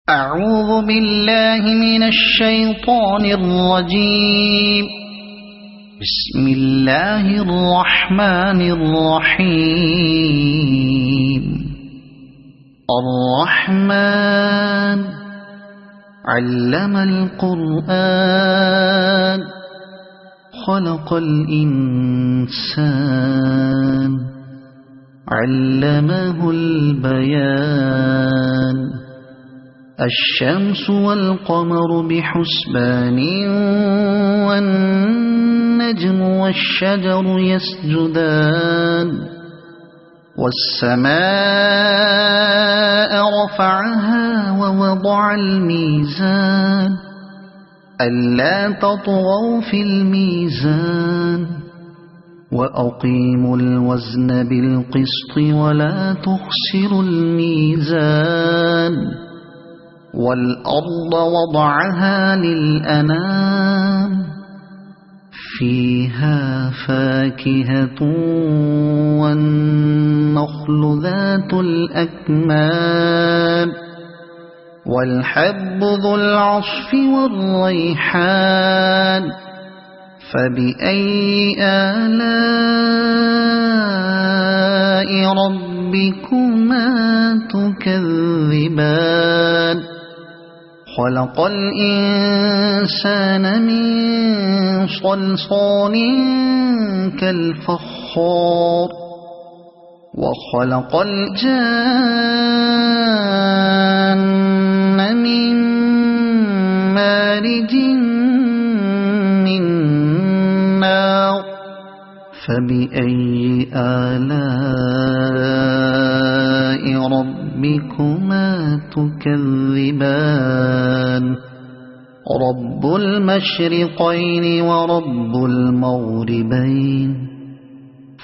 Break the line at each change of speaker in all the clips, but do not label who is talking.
أعوذ بالله من الشيطان الرجيم. بسم الله الرحمن الرحيم. الرحمن علم القرآن خلق الإنسان علمه البيان. الشمس والقمر بحسبان والنجم والشجر يسجدان. والسماء رفعها ووضع الميزان ألا تطغوا في الميزان وأقيموا الوزن بالقسط ولا تخسروا الميزان. والأرض وضعها للأنام فيها فاكهة والنخل ذات الأكمام والحب ذو العصف والريحان. فبأي آلاء ربكما تكذبان. خلق الإنسان من صلصال كالفخار وخلق الجان من مارج من نار. فبأي آلاء ربكما تكذبان. رب المشرقين ورب المغربين.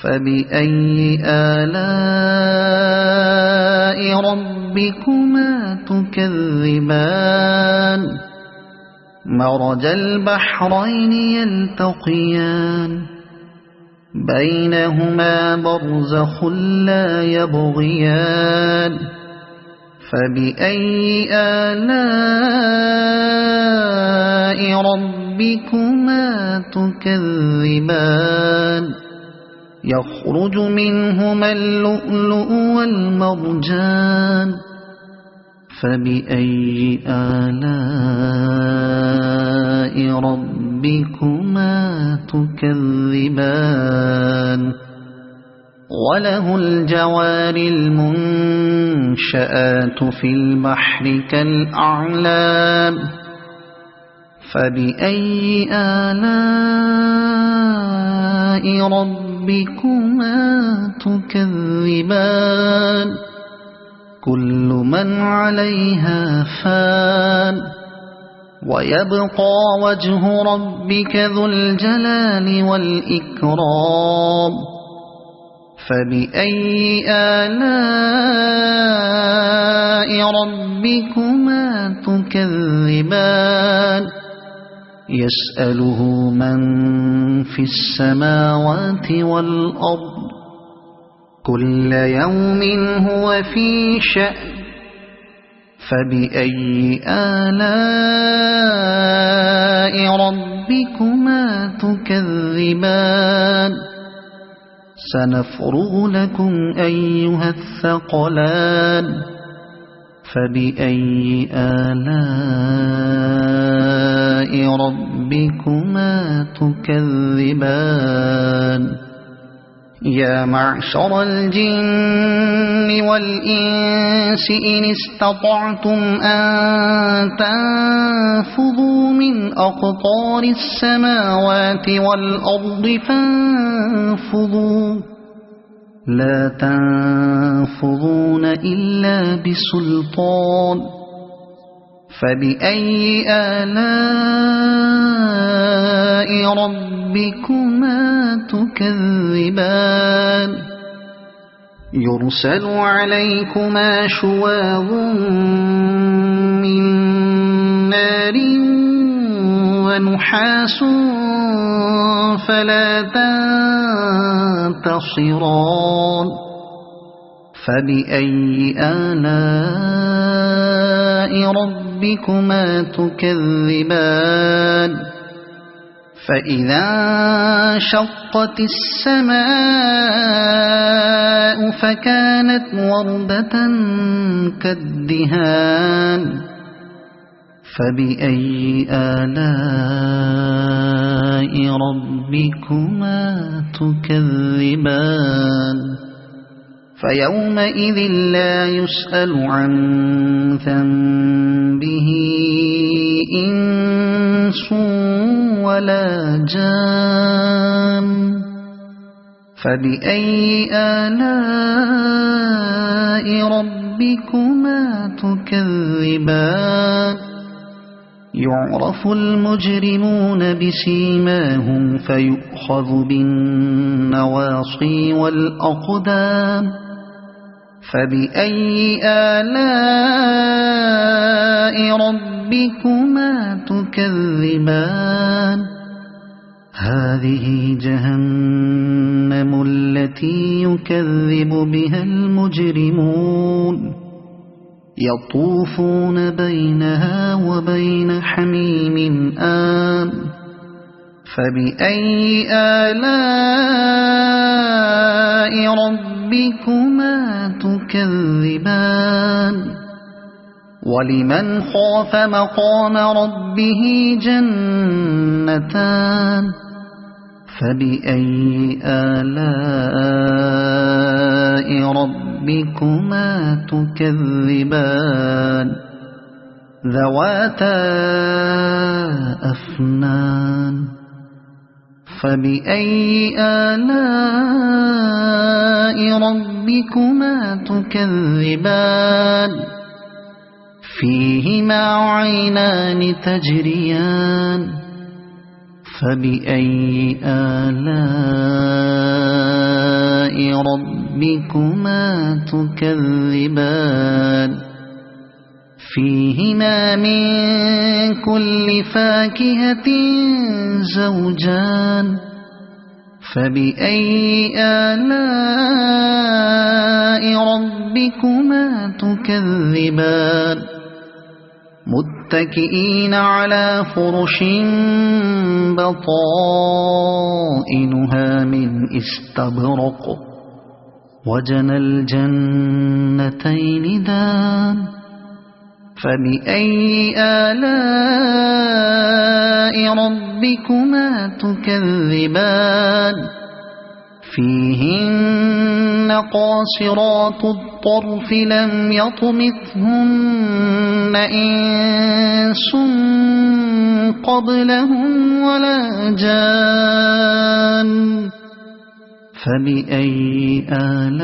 فبأي آلاء ربكما تكذبان. مرج البحرين يلتقيان بينهما برزخ لا يبغيان. فبأي آلاء ربكما تكذبان. يخرج منهما اللؤلؤ والمرجان. فبأي آلاء ربكما تكذبان. وله الجوار المنشآت في البحر كالأعلام. فبأي آلاء ربكما تكذبان. كل من عليها فان ويبقى وجه ربك ذو الجلال والإكرام. فبأي آلاء ربكما تكذبان. يسأله من في السماوات والأرض كل يوم هو في شأن. فبأي آلاء ربكما تكذبان. سنفرغ لكم أيها الثقلان. فبأي آلاء ربكما تكذبان. يا معشر الجن والإنس إن استطعتم أن تنفذوا من أقطار السماوات والأرض فانفذوا لا تنفذون إلا بسلطان. فبأي آلاء ربكما تكذبان. يرسل عليكما شواظ من نار ونحاس فلا تنتصران. فبأي آلاء ربكما تكذبان فإذا انشقت السماء فكانت وردة كالدهان فبأي آلاء ربكما تكذبان فيومئذ لا يسأل عن ذنبه إنس ولا جان فبأي آلاء ربكما تكذبان يعرف المجرمون بسيماهم فيؤخذ بالنواصي والأقدام فبأي آلاء ربكما تكذبان هذه جهنم التي يكذب بها المجرمون يطوفون بينها وبين حميم آن فبأي آلاء ربكما تكذبان ولمن خاف مقام ربه جنتان فبأي آلاء ربكما تكذبان ذواتا أفنان فبأي آلاء ربكما تكذبان فيهما عينان تجريان فبأي آلاء ربكما تكذبان فيهما من كل فاكهة زوجان فبأي آلاء ربكما تكذبان متكئين على فرش بطائنها من استبرق وجنى الجنتين دان فبأي آلاء ربكما تكذبان فيهن قاصرات الطرف لم يطمثهن إنس قبلهم ولا جان فبأي آلاء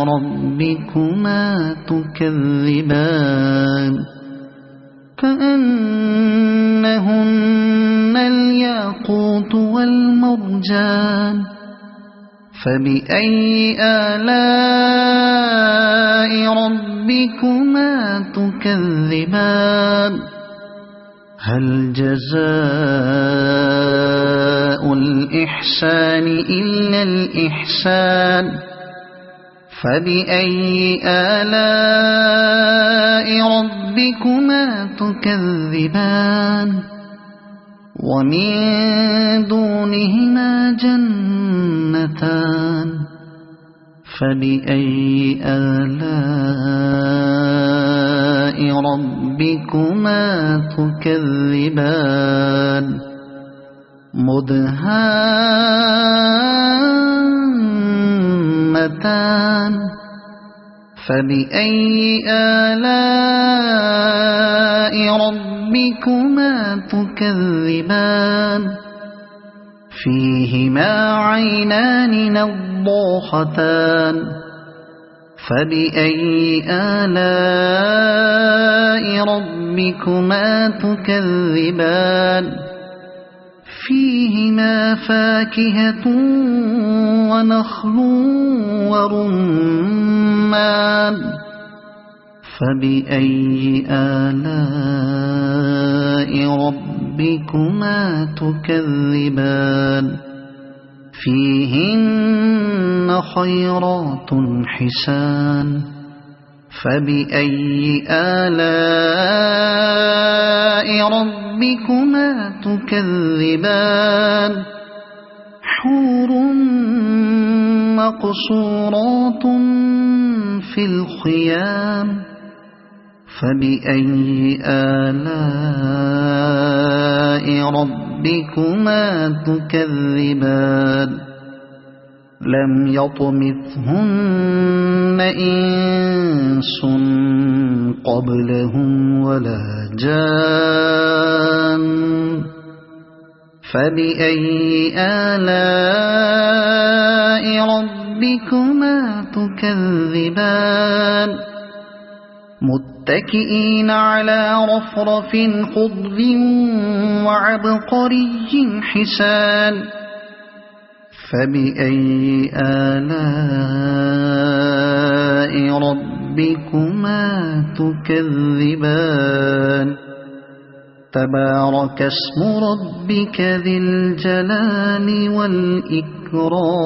ربكما تكذبان كأنهن الياقوت والمرجان فبأي آلاء ربكما تكذبان هل جزاء الإحسان إلا الإحسان فبأي آلاء ربكما تكذبان ومن دونهما جنتان فبأي آلاء ربكما تكذبان مدهامتان فبأي آلاء ربكما تكذبان فيهما عينان نضاختان فبأي آلاء ربكما تكذبان فيهما فاكهة ونخل ورمان فبأي آلاء ربكما تكذبان فيهن خيرات حسان فبأي آلاء ربكما تكذبان حور مقصورات في الخيام فبأي آلاء ربكما تكذبان لم يطمثهن إنس قبلهم ولا جان فبأي آلاء ربكما تكذبان متكئين على رفرف خضر وعبقري حسان فبأي آلاء ربكما تكذبان تبارك اسم ربك ذي الجلال والإكرام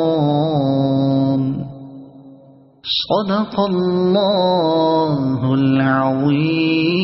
صدق الله العظيم.